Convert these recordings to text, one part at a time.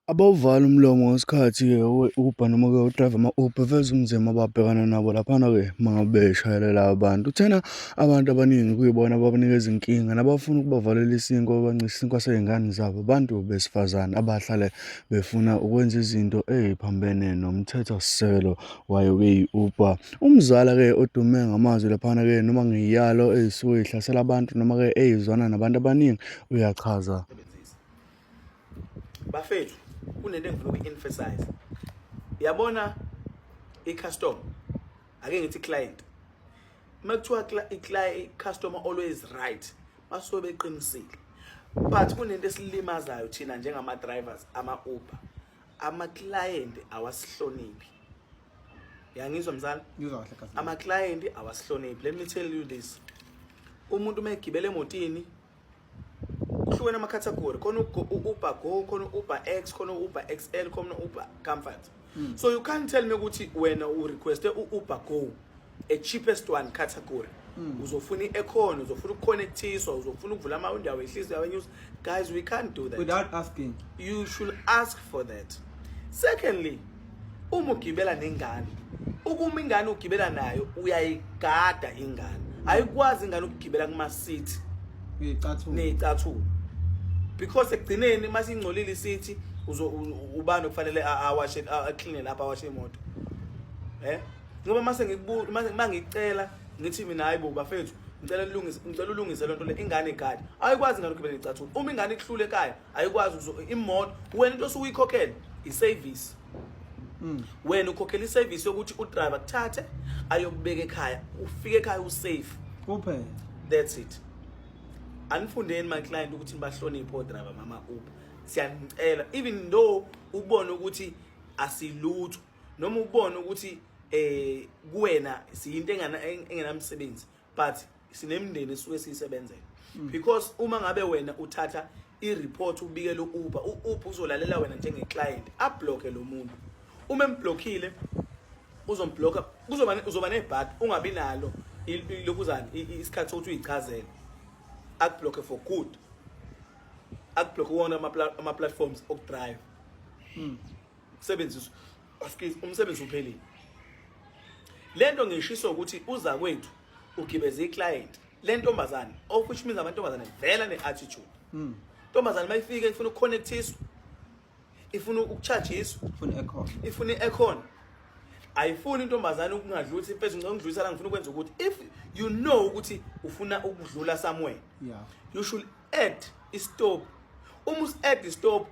Abawuvala umlomo ngesikhathi-ke we-Uber noma-ke u-driver ama-Uber veze ubunzima ababhekana nabo laphana-ke uma ngabe beshayelela abantu. Kuthena abantu abaningi kuyibona ababanikeza inkinga nabafuna ukubavalela isinkwa babancishise isinkwa sey'ngane zabo. Abantu besifazane abahlale befuna ukwenza izinto ey'phambene nomthethosisekelo wayo-ke i-Uber. Umzala-ke odume ngamazwi laphana-ke noma ngey'yalo ey'suke y'hlasela abantu noma-ke ey'zwana nabantu abaningi uyachaza. Bafethu kunento engifuna uku-emphasize. Yabona i-custom ake ngithi client. Makuthiwa i-customer always right. Basuke beqinisile. But kunento esilimazayo thina njengama drivers ama-Uber. Ama-client awasihloniphi. Yangizwa mzala? Ngizwa kahle kahle. Ama-client awasihloniphi. Let me tell you this. Umuntu mayegibela emotini kuhlukene ama-category, khona u-Uber Go, khona u-Uber X, khona u-Uber XL, khona u-Uber Comfort. So you can't tell me ukuthi wena u-requeste u-Uber Go, a cheapest one category. Uzofuna i-econ, uzofuna ukukonnectiswa, uzofuna ukuvula ama-window wehlisa yawenyusa. Guys, we can't do that. Without asking. You should ask for that. Secondly, uma ugibela nengane, ukuma ingane ugibela nayo uyayigada ingane. Ayikwazi ingane ukugibela kuma-seat ney'cathulo. Because ekugcineni mase ingcolile isithi ubani okufanele awashe clean lapha awashe imoto. Ngoba mase ngicela ngithi mina hayibo bafethu ngicela ulungise lento le ingane igadi. Ayikwazi ingane ukugibela icathulo. Uma ingane ihlule ekhaya ayikwazi imoto wena into osuyikhokhela i-service. Wena ukhokhela i-service yokuthi u-driver kuthathe ayokubeka ekhaya ufike ekhaya usafe. Kuphela. That's it. Anifundeni my client ukuthi nibahloniphe o-driver mama Uber. Siyanicela even though ubone ukuthi asilutho noma ubone ukuthi kuwena siyinto engenamsebenzi but sinemndeni esuke siyisebenzela. Because uma ngabe wena uthatha i-report ubikele u-Uber, u-Uber uzolalela wena njenge-client abhlocke lo muntu. Uma emblockile uzomblocka uzoba nebhad ungabi nalo lokuzani isikhathi sokuthi uyichazele. Akublock for good. Akublock wona ama-platforms okudrive. Umsebenzi uphelile. Lento ngishiso ukuthi uza kwethu ugibeze i-client. Le ntombazane, of which means amantombazane vela ne-attitude. Ntombazane mayifike ifuna ukukonnectiswa, ifuna ukuchargeiswa, ifuna i-econ. Ayifuni intombazane ukungadlulisa impezi ngicela ngidlulisa la ngifuna ukwenza ukuthi if you know ukuthi ufuna ukudlula somewhere, you should add i-stop. Uma us-add i-stop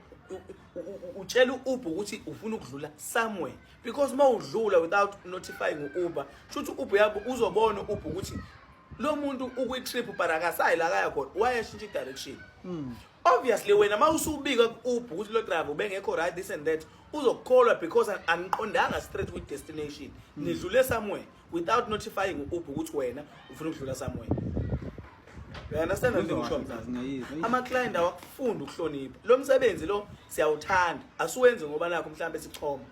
utshela u-Uber ukuthi ufuna ukudlula somewhere, because uma udlula without notifying u-Uber shothi u-Uber yabo uzobona u-Uber ukuthi lo muntu ukwi-trip parakasayi la kaya khona wayeshintsha i-direction. Obviously wena ma usubika ku-Uber ukuthi lo driver ubengekho right this and that uzokukholwa because aniqondanga straight with destination. Nidlule somewhere without notifying u-Uber ukuthi wena ufuna ukudlula somewhere. You understand what I'm saying? Ama-client awakufunda ukuhlonipha. Lo msebenzi lo siyawuthanda. Asiwenze ngoba nakho mhlambe sichoma.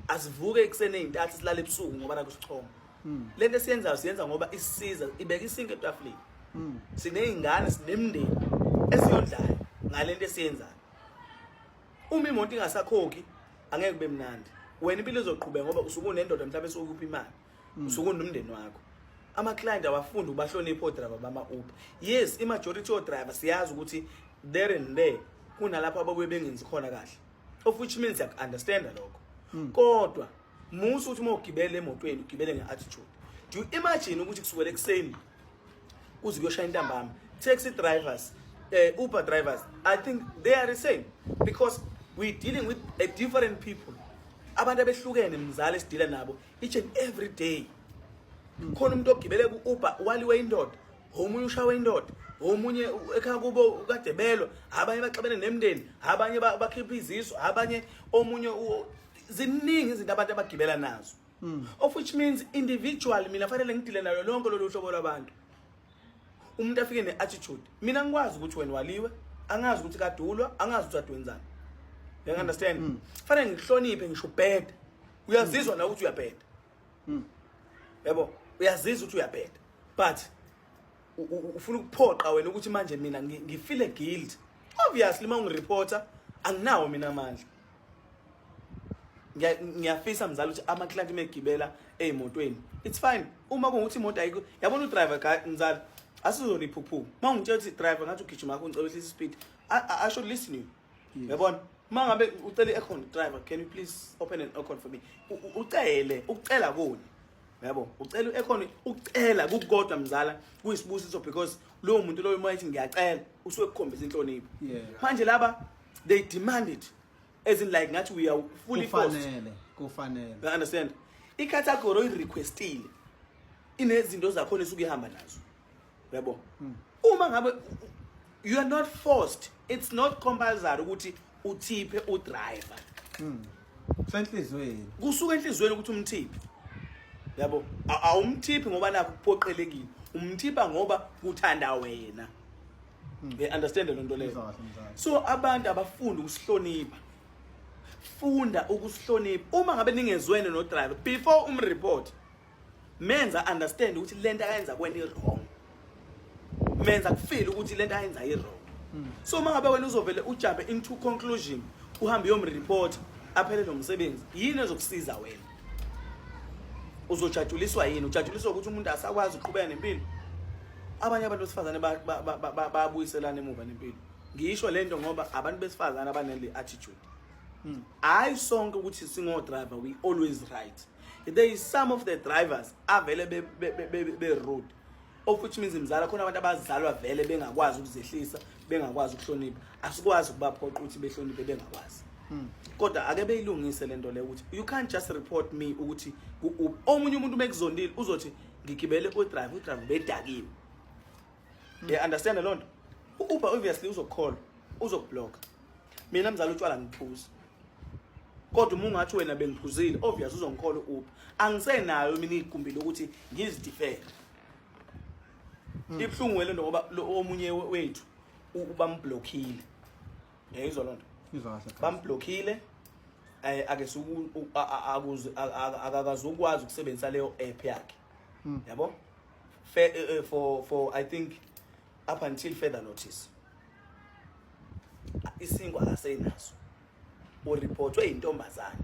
Asivuke ekuseni ey'ntathu silale ebusuku ngoba nakho sichoma. Lento esiyenzayo siyenza ngoba isisiza ibeka isinke etafuleni. Siney'ngane sinemndeni esiyondlayo ngalento esiyenzayo. Uma imoto ingasakhokhi angeke kube mnandi. Wena impilo izoqhubeka ngoba usuke unendoda mhlawumbe esukupha imali. Usuke unomndeni wakho. Ama-client awafundi ubahloniphe o-driver bama-Uber. Yes, i-majority o-driver siyazi ukuthi there and there kunalapho ababuye bengenzi khona kahle. Of which means understand lokho. Kodwa musu uthi uma ugibele emotweni ugibele nge-attitude. Do you imagine ukuthi kusukela ekuseni kuze kuyoshaya intambama taxi drivers, Uber drivers, I think they are the same because we're dealing with a different people. Abantu abehlukene mzala esidila nabo each and every day. Khona umuntu ogibele ku-Uber waliwe indoda, omunye ushawe indoda, omunye ekhaya kubo ukadebelo, abanye baxabene nemndeni, abanye bakhipha izisu, abanye omunye ziningi izinto abantu abagibela nazo. Of which means individual mina fanele ngidile nayo lonke lolu hlobo lwabantu. Umuntu afike ne-attitude. Mina ngikwazi ukuthi wena waliwe, angazi ukuthi kadulwa, angazi ukuthi adwenzani. You understand? Fanele ngihloniphe ngisho bad. Uyazizwa na ukuthi uyabheda. Yabo, uyazizwa ukuthi uyabheda. But ufuna ukuphoqa wena ukuthi manje mina ngifeel guilt. Obviously uma ungireporter anginawo mina amandla. Ngiyafisa mzala ukuthi ama-client megibela ey'motweni it's fine uma kungukuthi imoto ayikho yabona udriver mzala asizoriphuphu uma ungitshela ukuthi driver ngathi ugijima ngakho ngicela uhlisa ispeed I should listen you yabona uma ngabe ucela i-aircon driver can you please open an aircon for me ucela kuni yabo ucela i-aircon ucela kukodwa mzala kuyisibusiso because lowo muntu loyo uma ethi ngiyacela usuke kukhombisa inhlonipho manje laba they demand it as in like ngathi we are fully forced kufanele you understand i-category requestile inezinto zakhona esuke ihamba nazo yabo uma ngabe you are not forced it's not compulsory ukuthi uthiphe udriver kusenhlizweni kusuka enhlizweni ukuthi umthiphe yabo awumthiphi ngoba nakho kuphoqelekile umthipha ngoba kuthanda wena they understand le nto leyo so abantu abafunda ukusihlonipha funda ukusihlonipha uma ngabe ningezwene no driver before umreport menza understand ukuthi lento akayenza kwena i-wrong menza kufeel ukuthi lento ayenza i-wrong so uma ngabe wena uzovele ujump into conclusion uhambe yomreport aphele nomsebenzi yini ezokusiza wena uzojajuliswa yini ujajuliswa ukuthi umuntu asakwazi uqhubeka nempilo abanye abantu besifazane bayabuyiselana emuva nempilo ngisho lento ngoba abantu besifazane abanale attitude I sonke ukuthi singo driver we always right there is some of the drivers avele be rude of which means imzala khona abantu abazalwa vele bengakwazi ukuzehlisa bengakwazi ukuhlonipha asikwazi ukubaphoqa ukuthi behloniphe bengakwazi kodwa ake beyilungise lento le ukuthi you can't just report me ukuthi omunye umuntu mekuzondile uzothi ngigibele udriver bedakiwe you understand lo nto uber obviously uzokukhola uzokublock mina mzala utshwala ngiphuza kodwa uma ungathi wena bengiphuzile obvious uzongikhola uber angisenayo mina igumbi lokuthi ngizidefend ibhlungu wele ngoba omunye wethu ubamblockile yayizwa lo nto bamblockile ake akakazukwazi ukusebenzisa leyo app yakhe yabo for I think up until further notice isingwa akasenaso ureportwe intombazane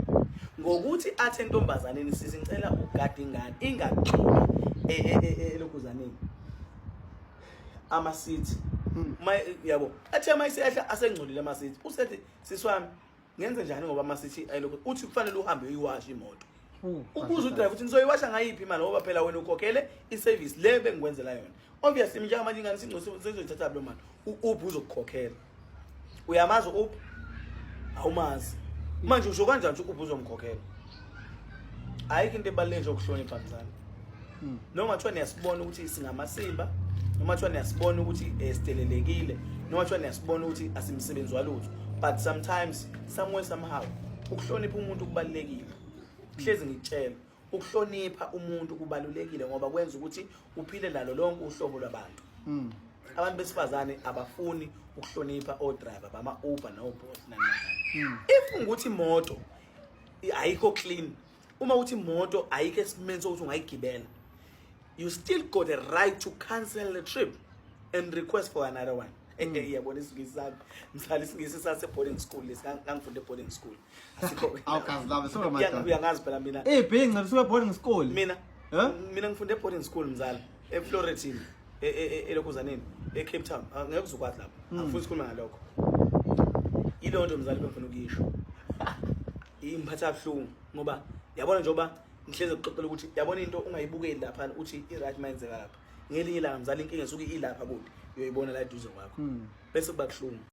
ngokuthi athi entombazaneni sisicela ugada ingane ingaqhubi elokuzaneni ama seats yabo athi ama isehla asengcolile ama seats usethi siswami ngenze njani ngoba ama seats ayilokho uthi kufanele uhambe uyiwasha imoto ubuza udriver ukuthi nizoyiwasha ngayiphi imali ngoba phela wena ukhokhele iservice le bengikwenzela yona obviously mnjanga manje ingane sizothatha lo mali ubuza ukukhokhela uyamazi awumazi manje usho kanjani ukuthi ubuza umkhokhela ayikho into ebalulekile ukuhlonipha mzala noma kuthiwa niyasibona ukuthi singamasimba noma kuthiwa niyasibona ukuthi esitelelekile noma kuthiwa niyasibona ukuthi asimsebenzi walutho but sometimes somewhere somehow ukuhlonipha umuntu kubalulekile hlezi ngitshela ukuhlonipha umuntu kubalulekile ngoba kwenza ukuthi uphile nalo lonke uhlobo lwabantu abantu besifazane abafuni ukuhlonipha odriver bama Uber no Bolt if ukuthi imoto ayikho clean uma uthi imoto ayikho esimeni sokuthi ungayigibela you still got a right to cancel the trip and request for another one yabona isingisami mhlali singisisase boarding school ngangifunda boarding school asikho awukazi laba so manje uyangazi phela mina bhinga lisuke boarding school mina ngifunde boarding school mzala eFlorentin elokuzaneni eCape Town ngeke uzokwazi lapho angifuni ukukhuluma ngalokho ilonto mzala bengifuna ukuyisho imphatha kabuhlungu ngoba yabona njoba ngihleze ukuxoxela ukuthi yabona into ungayibukeli lapha uthi i-right mindenzeka lapha ngelinye ilanga mzala inkinga esuke ilapha kude uyoyibona la eduze kwakho bese kuba kuhlungu